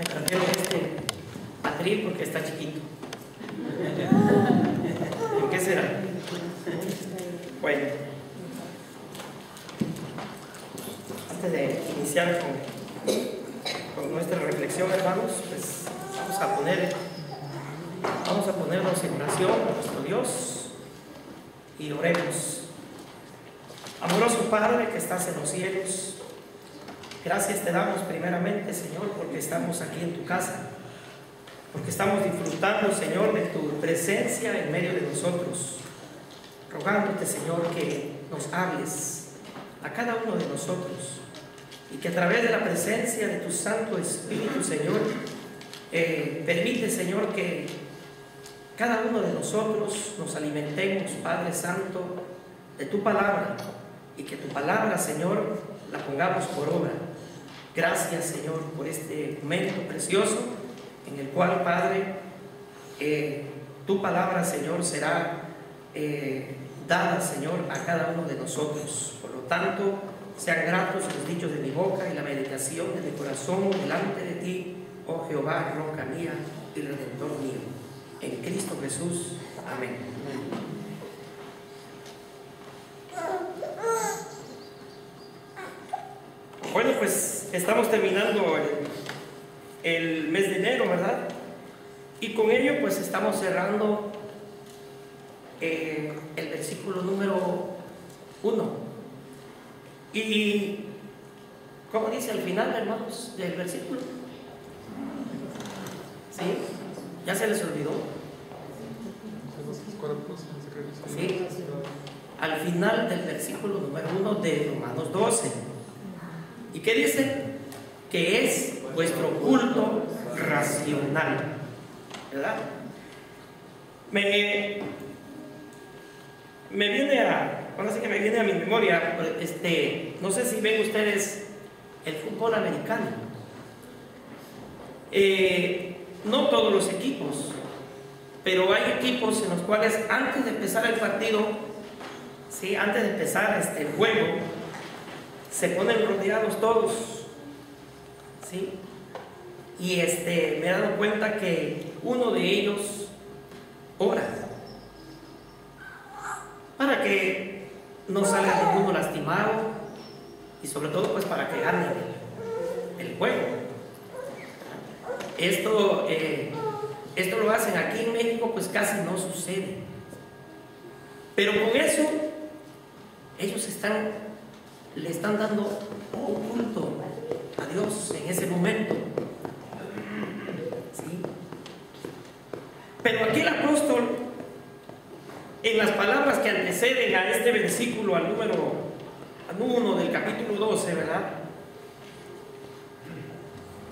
Trajeron este atril porque está chiquito. ¿En qué será? Bueno, antes de iniciar con nuestra reflexión, hermanos, pues vamos a ponernos en oración a nuestro Dios y oremos. Amoroso Padre que estás en los cielos, gracias te damos primeramente, Señor, porque estamos aquí en tu casa, porque estamos disfrutando, Señor, de tu presencia en medio de nosotros, rogándote, Señor, que nos hables a cada uno de nosotros y que a través de la presencia de tu Santo Espíritu, Señor, permite, Señor, que cada uno de nosotros nos alimentemos, Padre Santo, de tu palabra, y que tu palabra, Señor, la pongamos por obra. Gracias, Señor, por este momento precioso en el cual, Padre, tu palabra, Señor, será dada, Señor, a cada uno de nosotros. Por lo tanto, sean gratos los dichos de mi boca y la meditación de mi corazón delante de ti, oh Jehová, roca mía y redentor mío. En Cristo Jesús. Amén. Bueno, pues estamos terminando el mes de enero, ¿verdad? Y con ello pues estamos cerrando el versículo número 1. Y ¿cómo dice al final, hermanos, del versículo? ¿Sí? ¿Ya se les olvidó? Sí. Al final del versículo número 1 de Romanos 12. ¿Y qué dice? Que es vuestro culto racional, ¿verdad? Me viene a mi memoria, no sé si ven ustedes el fútbol americano. No todos los equipos, pero hay equipos en los cuales antes de empezar el partido, ¿sí? Antes de empezar el juego, se ponen rodeados todos, ¿sí? Y me he dado cuenta que uno de ellos ora para que no salga ninguno lastimado y sobre todo pues para que gane el juego. Esto lo hacen aquí en México, pues casi no sucede, pero con eso ellos le están dando un culto a Dios en ese momento, ¿sí? Pero aquí el apóstol, en las palabras que anteceden a este versículo, al número 1 del capítulo 12, ¿verdad?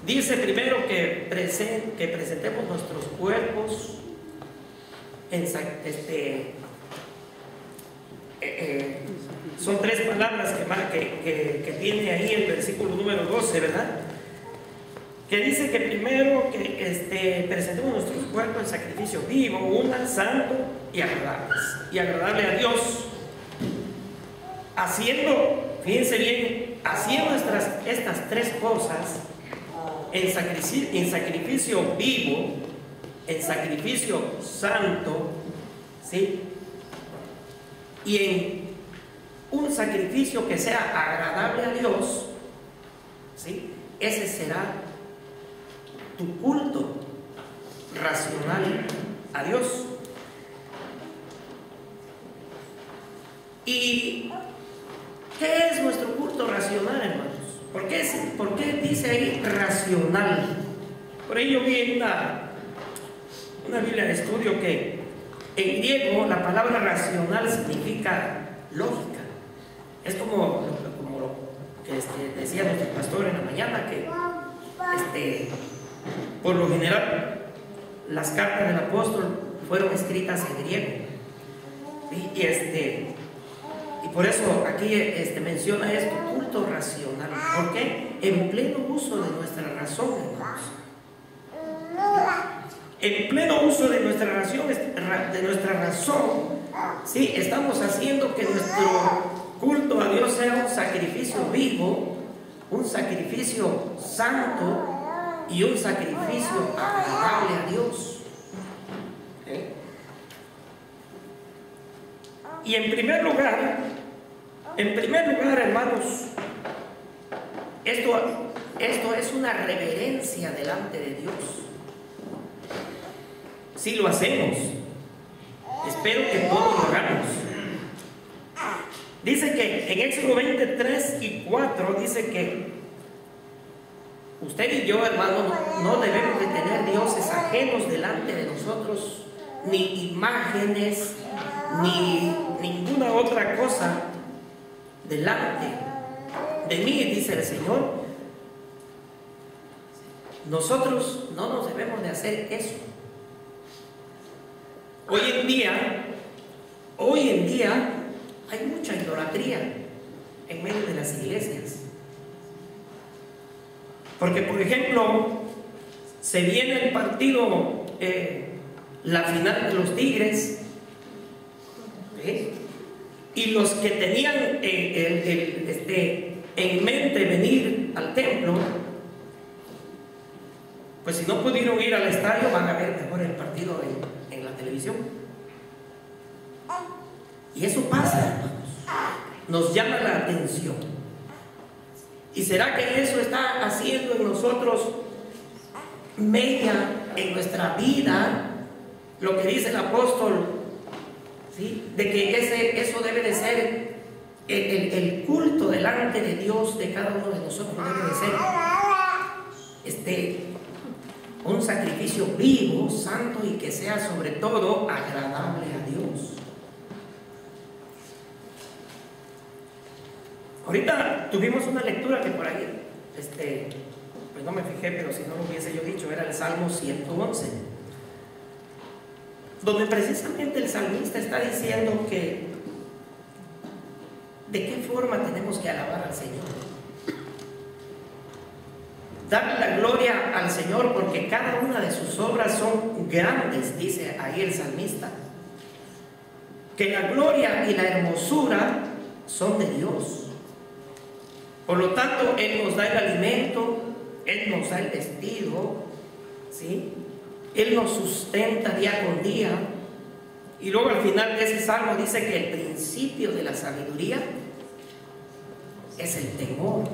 Dice primero que presentemos nuestros cuerpos son tres palabras que tiene ahí el versículo número 12, ¿verdad? Que dice que primero que presentemos nuestros cuerpos en sacrificio vivo, santo y agradable a Dios, fíjense bien, haciendo estas tres cosas en sacrificio vivo, en sacrificio santo, ¿sí? Y en un sacrificio que sea agradable a Dios, ¿sí? Ese será tu culto racional a Dios. ¿Y qué es nuestro culto racional, hermanos? ¿Por qué dice ahí racional? Por ello vi en una Biblia de estudio que en griego la palabra racional significa lógica. Es como lo que decía nuestro pastor en la mañana, que por lo general las cartas del apóstol fueron escritas en griego. Y por eso aquí menciona esto, culto racional. ¿Por qué? En pleno uso de nuestra razón, hermanos. En pleno uso de nuestra razón, ¿sí? Estamos haciendo que nuestro culto a Dios sea un sacrificio vivo, un sacrificio santo, y un sacrificio agradable a Dios. Y en primer lugar, hermanos, esto es una reverencia delante de Dios. Si lo hacemos, espero que todos lo hagamos. Dice que en Éxodo 23 y 4 dice que usted y yo, hermano, no debemos de tener dioses ajenos delante de nosotros, ni imágenes, ni ninguna otra cosa delante de mí, dice el Señor. Nosotros no nos debemos de hacer eso. Hoy en día hay mucha idolatría en medio de las iglesias. Porque, por ejemplo, se viene el partido, la final de los Tigres, y los que tenían en mente venir al templo, pues si no pudieron ir al estadio, van a ver mejor el partido en la televisión. Y eso pasa, hermanos, nos llama la atención. ¿Y será que eso está haciendo en nosotros mella en nuestra vida? Lo que dice el apóstol, ¿sí? De que eso debe de ser el culto delante de Dios de cada uno de nosotros, debe de ser un sacrificio vivo, santo, y que sea sobre todo agradable a Dios. Ahorita tuvimos una lectura que por ahí, pues no me fijé, pero si no lo hubiese yo dicho, era el Salmo 111, donde precisamente el salmista está diciendo que de qué forma tenemos que alabar al Señor. Darle la gloria al Señor porque cada una de sus obras son grandes, dice ahí el salmista. Que la gloria y la hermosura son de Dios. Por lo tanto, Él nos da el alimento, Él nos da el vestido, ¿sí? Él nos sustenta día con día. Y luego al final de ese salmo dice que el principio de la sabiduría es el temor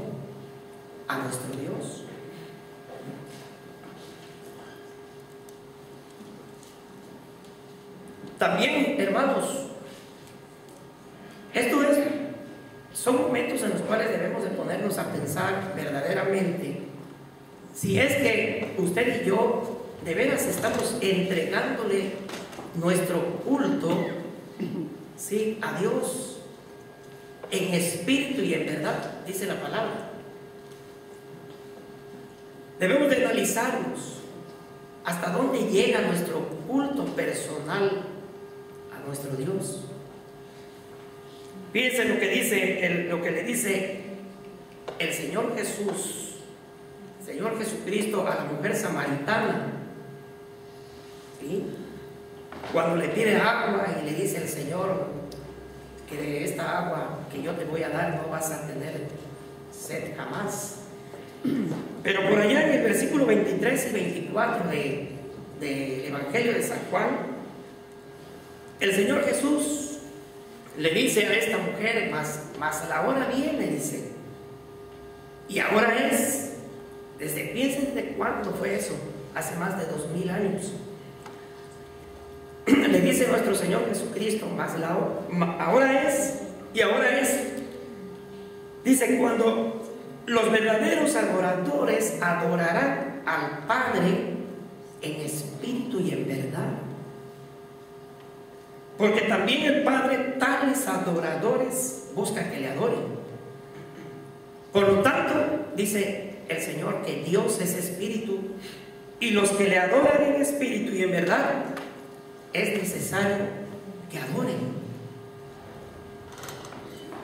a nuestro Dios. También, hermanos, son momentos en los cuales debemos de ponernos a pensar verdaderamente si es que usted y yo de veras estamos entregándole nuestro culto, ¿sí?, a Dios en espíritu y en verdad, dice la palabra. Debemos de analizarnos hasta dónde llega nuestro culto personal a nuestro Dios. Fíjense lo que le dice el Señor Jesús, Señor Jesucristo, a la mujer samaritana, ¿sí? Cuando le pide agua y le dice el Señor que de esta agua que yo te voy a dar no vas a tener sed jamás. Pero por allá en el versículo 23 y 24 del Evangelio de San Juan, el Señor Jesús le dice a esta mujer, mas la hora viene, dice, y ahora es. Piensen de cuándo fue eso, hace más de 2000 años. Le dice nuestro Señor Jesucristo, ahora es, y ahora es. Dice, cuando los verdaderos adoradores adorarán al Padre en espíritu y en verdad. Porque también el Padre tales adoradores busca que le adoren. Por lo tanto, dice el Señor que Dios es espíritu, y los que le adoran en espíritu y en verdad es necesario que adoren.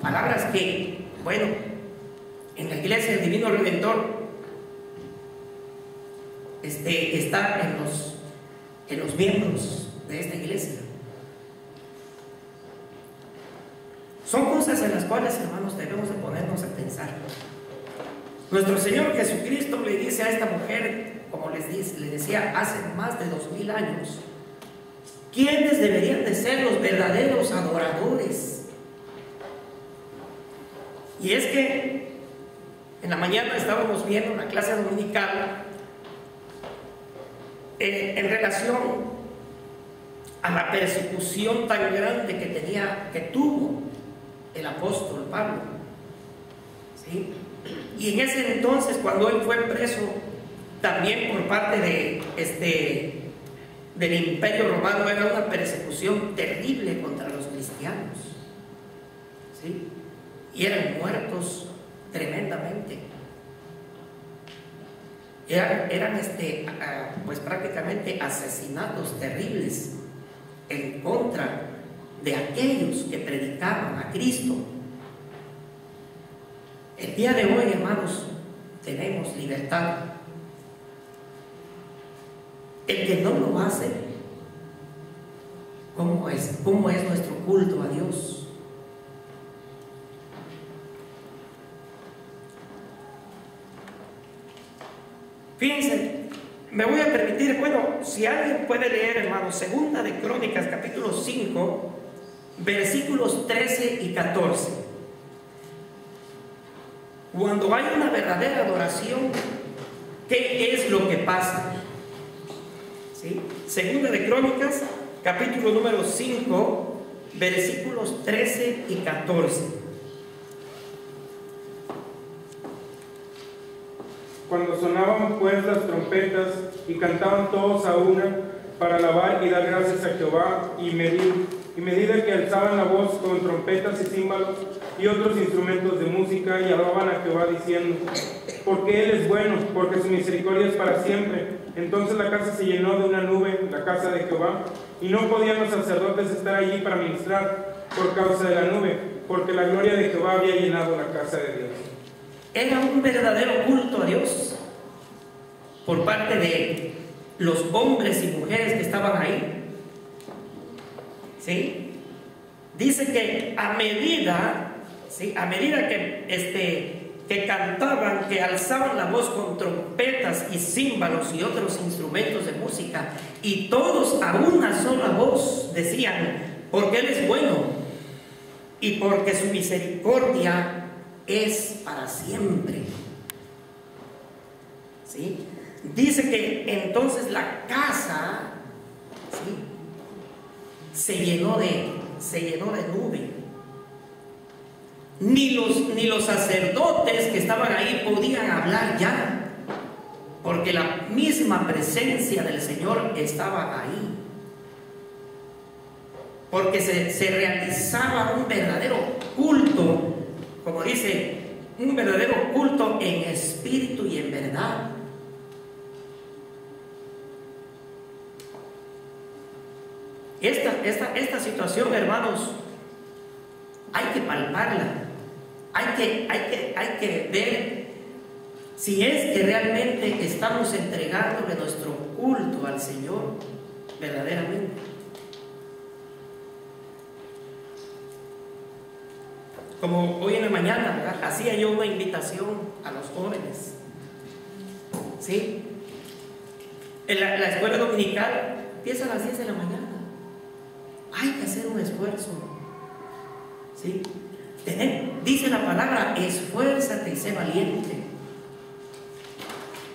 Palabras que, bueno, en la iglesia del Divino Redentor está en los miembros de esta iglesia. Son cosas en las cuales, hermanos, debemos de ponernos a pensar. Nuestro Señor Jesucristo le dice a esta mujer, como le decía, hace más de 2000 años, ¿quiénes deberían de ser los verdaderos adoradores? Y es que en la mañana estábamos viendo una clase dominical en relación a la persecución tan grande que tuvo el apóstol Pablo, ¿sí? Y en ese entonces, cuando él fue preso también por parte del Imperio Romano, era una persecución terrible contra los cristianos, ¿sí? Y eran muertos tremendamente. Eran pues prácticamente asesinatos terribles en contra de aquellos que predicaban a Cristo. El día de hoy, hermanos, tenemos libertad. El que no lo hace, ¿cómo es nuestro culto a Dios? Fíjense, me voy a permitir, bueno, si alguien puede leer, hermanos, Segunda de Crónicas, capítulo 5, versículos 13 y 14. Cuando hay una verdadera adoración, ¿qué es lo que pasa? ¿Sí? Segunda de Crónicas, capítulo número 5, versículos 13 y 14. Cuando sonaban pues las trompetas y cantaban todos a una para alabar y dar gracias a Jehová, y medida que alzaban la voz con trompetas y címbalos y otros instrumentos de música, y alababan a Jehová diciendo: porque Él es bueno, porque su misericordia es para siempre. Entonces la casa se llenó de una nube, la casa de Jehová, y no podían los sacerdotes estar allí para ministrar por causa de la nube, porque la gloria de Jehová había llenado la casa de Dios. Era un verdadero culto a Dios por parte de los hombres y mujeres que estaban ahí, ¿sí? Dice que a medida que cantaban, que alzaban la voz con trompetas y címbalos y otros instrumentos de música, y todos a una sola voz decían: porque Él es bueno y porque su misericordia es para siempre, ¿sí? Dice que entonces la casa, ¿sí?, se llenó de nube. Ni los sacerdotes que estaban ahí podían hablar ya, porque la misma presencia del Señor estaba ahí, porque se realizaba un verdadero culto, como dice, un verdadero culto en espíritu y en verdad. Esta situación, hermanos, hay que palparla, hay que ver si es que realmente estamos entregándole nuestro culto al Señor verdaderamente. Como hoy en la mañana, ¿verdad?, hacía yo una invitación a los jóvenes, ¿sí? En la escuela dominical empieza a las 10 de la mañana. Hay que hacer un esfuerzo, ¿sí? Dice la palabra: esfuérzate y sé valiente.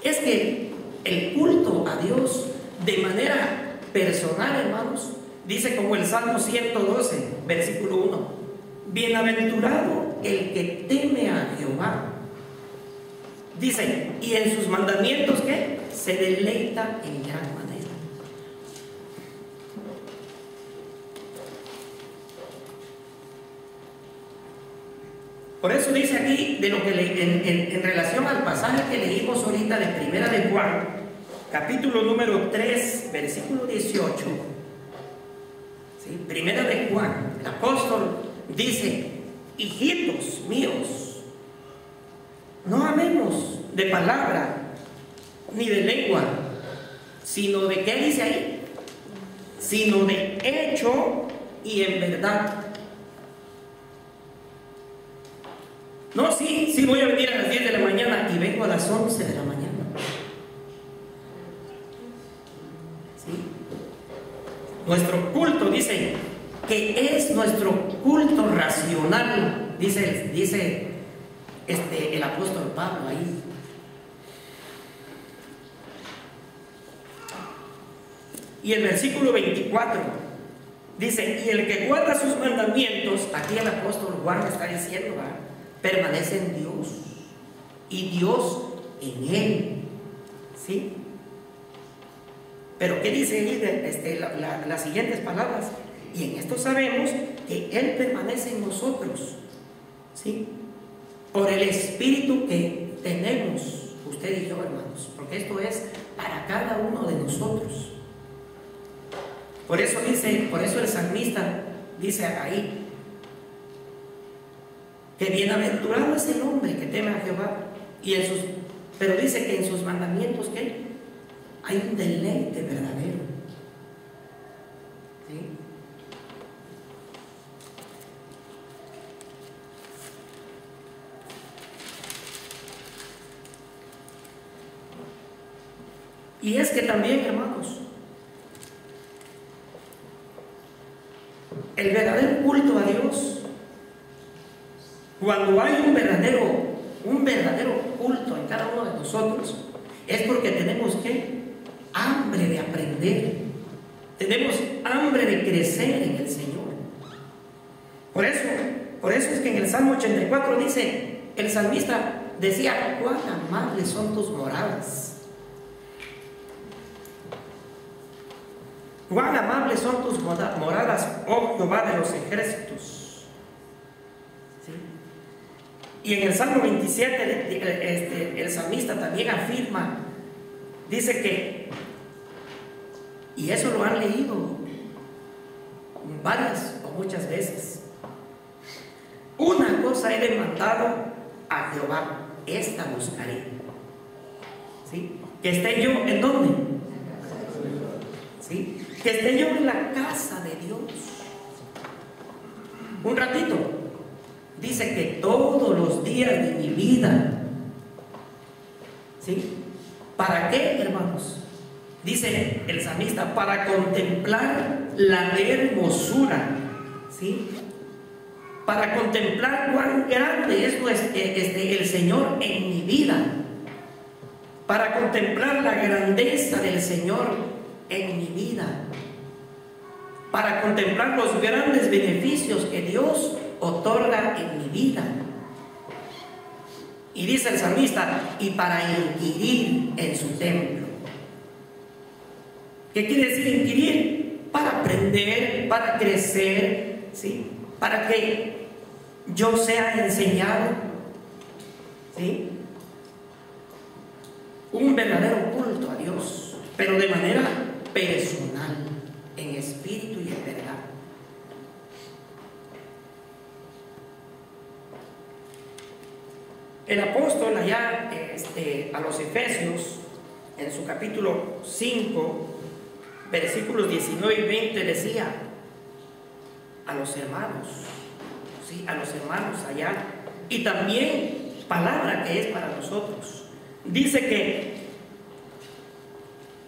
Es que el culto a Dios de manera personal, hermanos, dice como el Salmo 112, versículo 1: bienaventurado el que teme a Jehová. Dice, y en sus mandamientos, ¿qué?, se deleita en gran manera. Por eso dice aquí, de lo que en relación al pasaje que leímos ahorita de Primera de Juan, capítulo número 3, versículo 18, ¿sí? Primera de Juan, el apóstol dice: hijitos míos, no amemos de palabra ni de lengua, sino de, ¿qué dice ahí?, sino de hecho y en verdad. No, sí voy a venir a las 10 de la mañana y vengo las 11 de la mañana. ¿Sí? Nuestro culto, dice, que es nuestro culto racional, dice el apóstol Pablo ahí. Y el versículo 24 dice: y el que guarda sus mandamientos, aquí el apóstol Juan está diciendo, ¿verdad?, permanece en Dios y Dios en él. ¿Sí? Pero ¿qué dice ahí las siguientes palabras? Y en esto sabemos que Él permanece en nosotros, ¿sí?, por el Espíritu que tenemos, usted y yo, hermanos, porque esto es para cada uno de nosotros. Por eso el salmista dice ahí que bienaventurado es el hombre que teme a Jehová, pero dice que en sus mandamientos, ¿qué?, hay un deleite verdadero. ¿Sí? Y es que también, hermanos, el verdadero culto a Dios, cuando hay un verdadero culto en cada uno de nosotros, es porque tenemos hambre de aprender, tenemos hambre de crecer en el Señor. Por eso es que en el Salmo 84 dice, el salmista decía: cuán amables son tus moradas, cuán amables son tus moradas, oh Jehová de los ejércitos. ¿Sí? Y en el Salmo 27 el salmista también afirma, dice que, y eso lo han leído varias o muchas veces: una cosa he demandado a Jehová, esta buscaré. ¿Sí? Que esté yo, ¿en dónde? ¿Sí? Que esté yo en la casa de Dios un ratito. Dice que todos los días de mi vida. ¿Sí? ¿Para qué, hermanos? Dice el salmista: para contemplar la hermosura. ¿Sí? Para contemplar cuán grande es el Señor en mi vida. Para contemplar la grandeza del Señor en mi vida. Para contemplar los grandes beneficios que Dios otorga en mi vida. Y dice el salmista: y para inquirir en su templo. ¿Qué quiere decir inquirir? Para aprender, para crecer, ¿sí?, para que yo sea enseñado. ¿Sí? Un verdadero culto a Dios, pero de manera personal, en espíritu y en verdad. El apóstol allá a los Efesios, en su capítulo 5, versículos 19 y 20, decía a los hermanos, ¿sí?, a los hermanos allá, y también palabra que es para nosotros. Dice que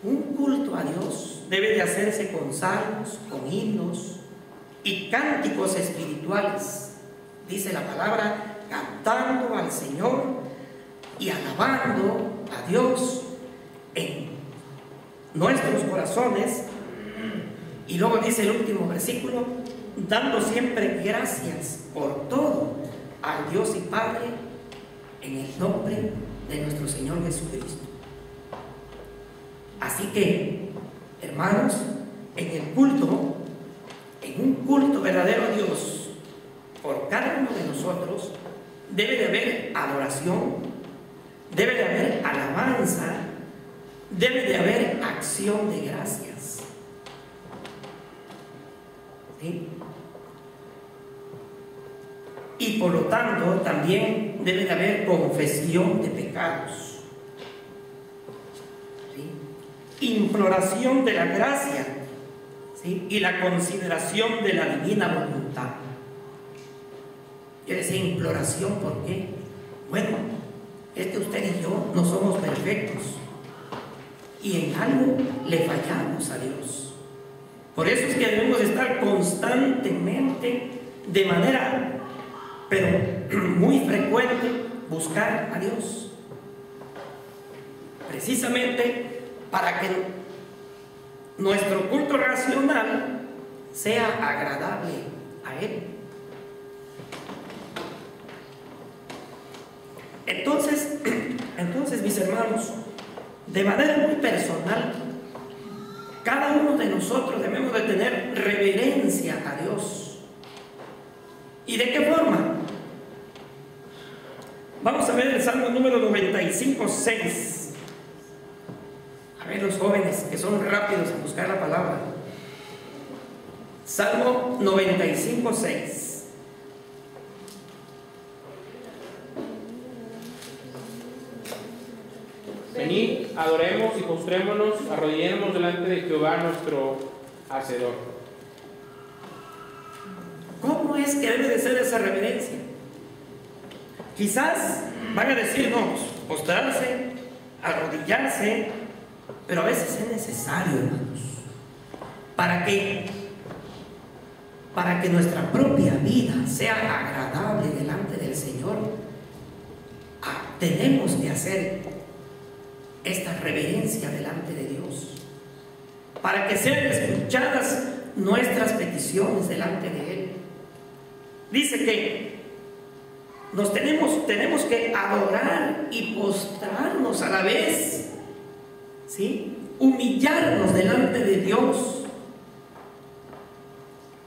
un culto a Dios debe de hacerse con salmos, con himnos y cánticos espirituales. Dice la palabra: cantando al Señor y alabando a Dios en nuestros corazones. Y luego dice el último versículo: dando siempre gracias por todo al Dios y Padre en el nombre de nuestro Señor Jesucristo. Así que, hermanos, en un culto verdadero a Dios por cada uno de nosotros, debe de haber adoración, debe de haber alabanza, debe de haber acción de gracias. ¿Sí? Y por lo tanto también debe de haber confesión de pecados, ¿sí?, imploración de la gracia, ¿sí?, y la consideración de la divina voluntad. Quiere decir imploración, ¿por qué? Bueno, es que usted y yo no somos perfectos y en algo le fallamos a Dios. Por eso es que debemos estar constantemente, de manera, pero muy frecuente, buscar a Dios. Precisamente para que nuestro culto racional sea agradable a Él. Entonces, mis hermanos, de manera muy personal, cada uno de nosotros debemos de tener reverencia a Dios. ¿Y de qué forma? Vamos a ver el Salmo número 95, 6. A ver los jóvenes que son rápidos en buscar la palabra. Salmo 95, 6. Venid, adoremos y postrémonos, arrodillémonos delante de Jehová nuestro Hacedor. ¿Cómo es que debe de ser esa reverencia? Quizás van a decir, no, postrarse, arrodillarse, pero a veces es necesario, hermanos, para que nuestra propia vida sea agradable delante del Señor. Tenemos que hacer esta reverencia delante de Dios, para que sean escuchadas nuestras peticiones delante de Él. Dice que tenemos que adorar y postrarnos a la vez, ¿sí? Humillarnos delante de Dios.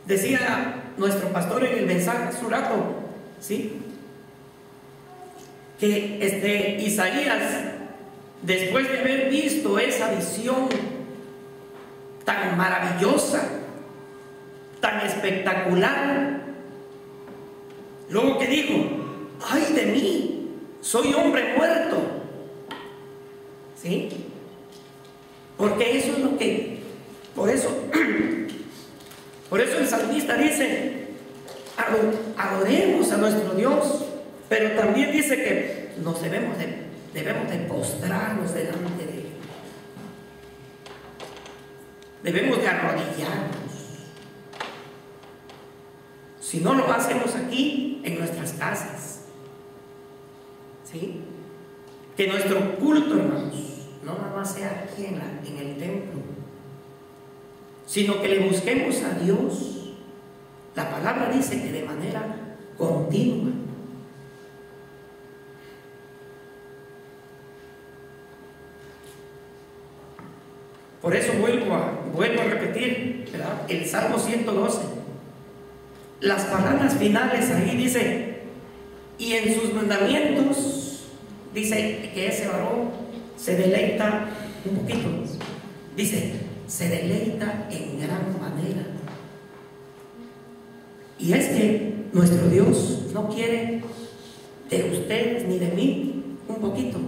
Decía nuestro pastor en el mensaje hace un rato, ¿sí?, que Isaías, después de haber visto esa visión tan maravillosa, tan espectacular, luego que dijo, ¡ay de mí! Soy hombre muerto. ¿Sí? Porque eso es lo que, por eso el salmista dice, adoremos a nuestro Dios, pero también dice que nos debemos de postrarnos delante de Él. Debemos de arrodillarnos. Si no lo hacemos aquí, en nuestras casas, ¿sí? Que nuestro culto, hermanos, no nada más sea aquí en el templo, sino que le busquemos a Dios. La palabra dice que de manera continua. Por eso vuelvo a repetir, ¿verdad?, el Salmo 112. Las palabras finales ahí dice, y en sus mandamientos, dice que ese varón se deleita un poquito, dice, se deleita en gran manera. Y es que nuestro Dios no quiere de ustedes ni de mí un poquito.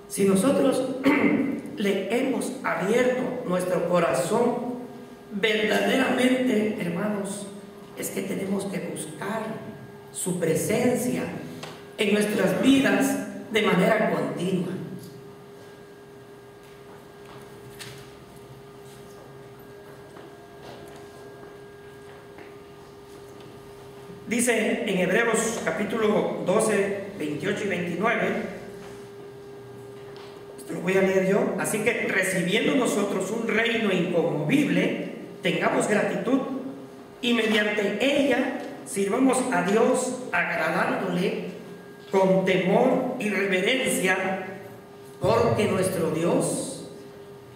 Si nosotros le hemos abierto nuestro corazón verdaderamente, hermanos, es que tenemos que buscar su presencia en nuestras vidas de manera continua. Dice en Hebreos capítulo 12, 28 y 29, esto lo voy a leer yo, así que recibiendo nosotros un reino inconmovible, tengamos gratitud y mediante ella sirvamos a Dios agradándole con temor y reverencia, porque nuestro Dios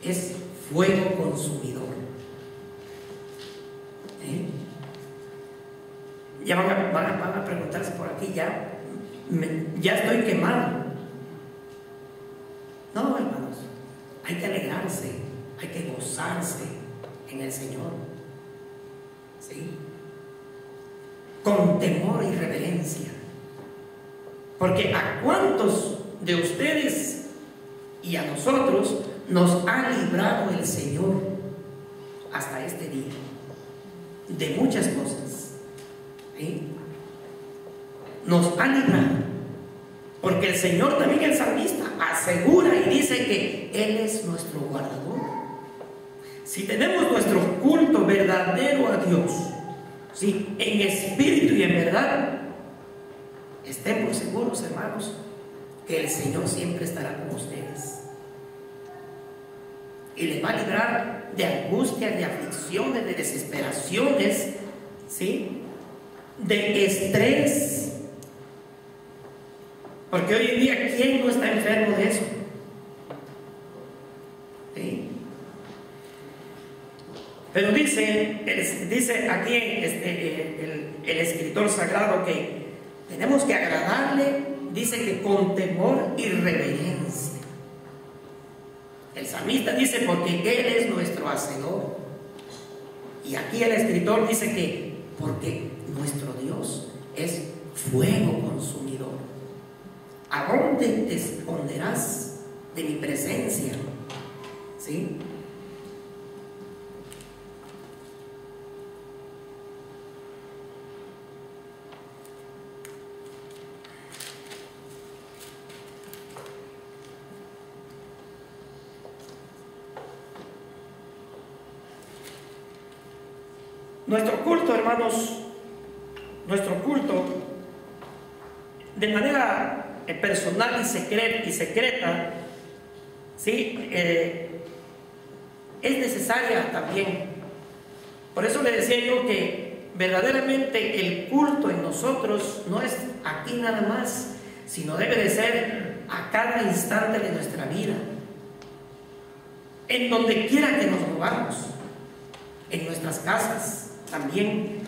es fuego consumidor. Ya van a preguntarse por aquí, ya estoy quemado. No, hermanos, hay que alegrarse, hay que gozarse en el Señor, ¿sí?, con temor y reverencia, porque a cuántos de ustedes y a nosotros nos ha librado el Señor hasta este día de muchas cosas, ¿sí? Nos ha librado. Porque el Señor también, el salmista, asegura y dice que Él es nuestro guardador. Si tenemos nuestro culto verdadero a Dios, ¿sí?, en espíritu y en verdad, estemos seguros, hermanos, que el Señor siempre estará con ustedes y les va a librar de angustias, de aflicciones, de desesperaciones, ¿sí?, de estrés. Porque hoy en día, ¿quién no está enfermo de eso? ¿Sí? Pero dice aquí el escritor sagrado que tenemos que agradarle, dice que con temor y reverencia. El salmista dice porque Él es nuestro hacedor. Y aquí el escritor dice que porque nuestro Dios es fuego consumidor. ¿A dónde te esconderás de mi presencia? ¿Sí? Nuestro culto, hermanos, nuestro culto, de manera personal y secreta, ¿sí?, es necesaria también. Por eso le decía yo que verdaderamente el culto en nosotros no es aquí nada más, sino debe de ser a cada instante de nuestra vida, en donde quiera que nos movamos, en nuestras casas también.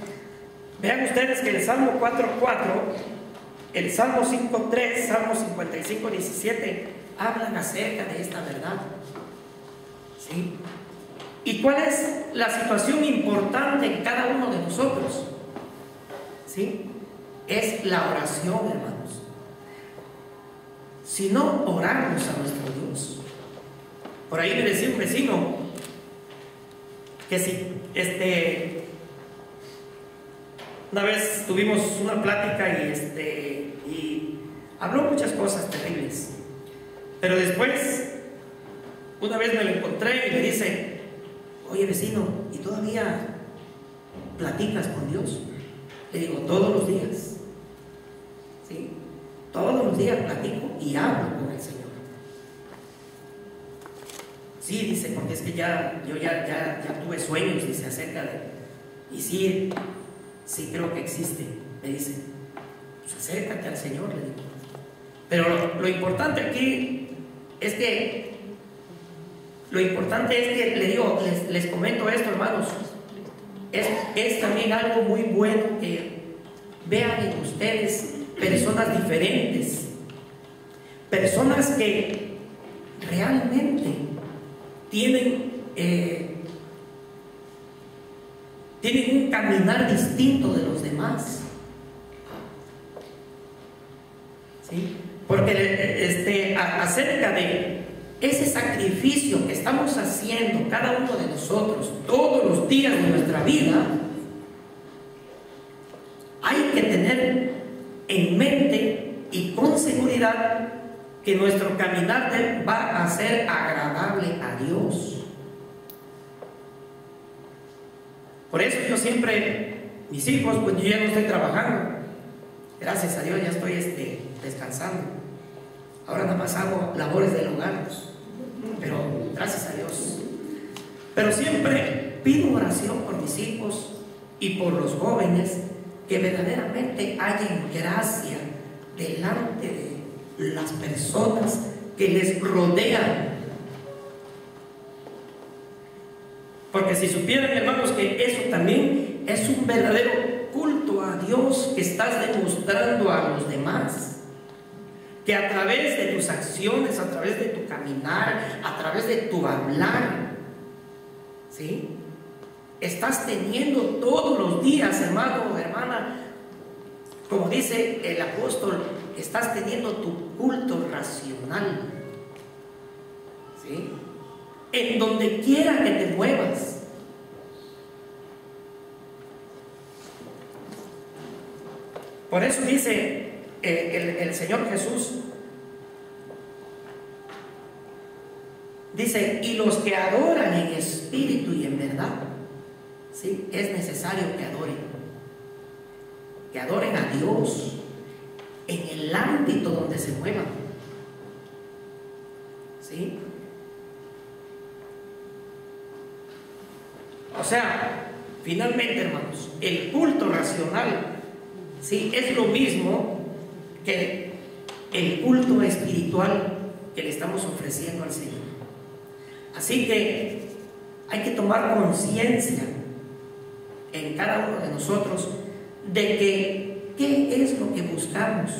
Vean ustedes que el Salmo 4:4, el Salmo 5:3, Salmo 55:17 hablan acerca de esta verdad. ¿Sí? ¿Y cuál es la situación importante en cada uno de nosotros? ¿Sí? Es la oración, hermanos. Si no oramos a nuestro Dios. Por ahí me decía un vecino que si una vez tuvimos una plática y habló muchas cosas terribles, pero después una vez me lo encontré y me dice: oye vecino, ¿y todavía platicas con Dios? Le digo: todos los días, ¿sí? Todos los días platico y hablo con el Señor. Sí, dice, porque es que yo ya tuve sueños, dice, acerca de... Y sí creo que existe, me dice. Pues acércate al Señor, le digo. Pero lo importante aquí es que... Lo importante es que, le digo, les comento esto, hermanos. Es también algo muy bueno que vean en ustedes personas diferentes. Personas que realmente tienen un caminar distinto de los demás, ¿sí? Porque acerca de ese sacrificio que estamos haciendo cada uno de nosotros todos los días de nuestra vida, hay que tener en mente y con seguridad que nuestro caminar va a ser agradable a Dios. Por eso yo siempre, mis hijos, pues yo ya no estoy trabajando, gracias a Dios ya estoy descansando. Ahora nada más hago labores del hogar, pero gracias a Dios. Pero siempre pido oración por mis hijos y por los jóvenes, que verdaderamente hayan gracia delante de las personas que les rodean. Porque si supieran, hermanos, que eso también es un verdadero culto a Dios que estás demostrando a los demás, que a través de tus acciones, a través de tu caminar, a través de tu hablar, ¿sí?, estás teniendo todos los días, hermano o hermana, como dice el apóstol, estás teniendo tu culto racional, ¿sí?, en donde quiera que te muevas. Por eso dice el Señor Jesús dice, y los que adoran en espíritu y en verdad, ¿sí? Es necesario que adoren a Dios en el ámbito donde se muevan, ¿sí? O sea, finalmente, hermanos, el culto racional, ¿sí?, es lo mismo que el culto espiritual que le estamos ofreciendo al Señor. Así que hay que tomar conciencia en cada uno de nosotros de que qué es lo que buscamos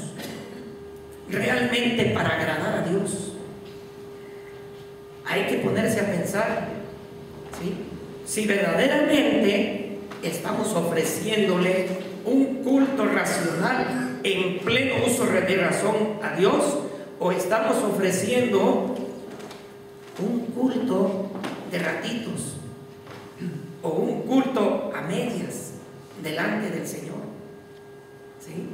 realmente para agradar a Dios. Hay que ponerse a pensar, ¿sí?, si verdaderamente estamos ofreciéndole un culto racional en pleno uso de razón a Dios, o estamos ofreciendo un culto de ratitos o un culto a medias delante del Señor, ¿sí?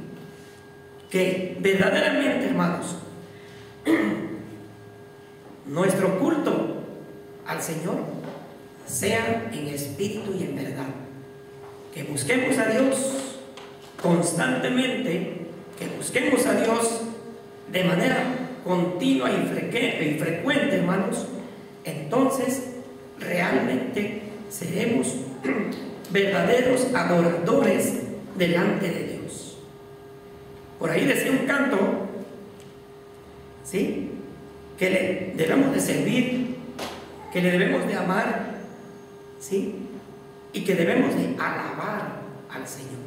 Que verdaderamente, hermanos, nuestro culto al Señor sea en espíritu y en verdad, que busquemos a Dios constantemente, que busquemos a Dios de manera continua y frecuente, hermanos. Entonces realmente seremos verdaderos adoradores delante de Dios. Por ahí decía un canto, ¿sí?, que le debemos de servir, que le debemos de amar, ¿sí?, y que debemos de alabar al Señor.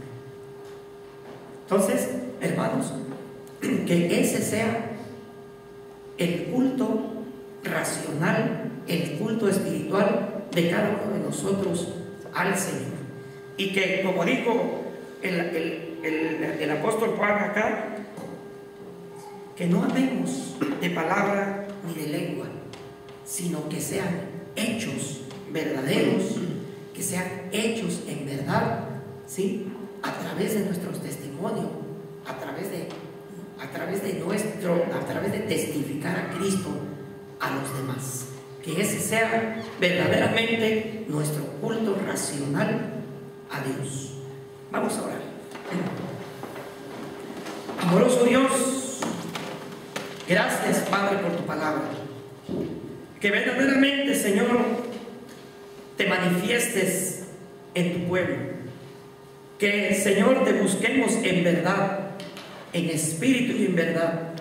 Entonces, hermanos, que ese sea el culto racional, el culto espiritual de cada uno de nosotros al Señor. Y que, como dijo el apóstol Juan acá, que no hablemos de palabra ni de lengua, sino que sean hechos verdaderos, que sean hechos en verdad, ¿sí?, a través de nuestros testimonios, a través de testificar a Cristo a los demás. Que ese sea verdaderamente nuestro culto racional a Dios. Vamos a orar. Amoroso Dios, gracias, Padre, por tu palabra. Que verdaderamente, Señor, te manifiestes en tu pueblo. Que, Señor, te busquemos en verdad, en espíritu y en verdad.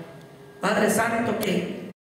Padre Santo, que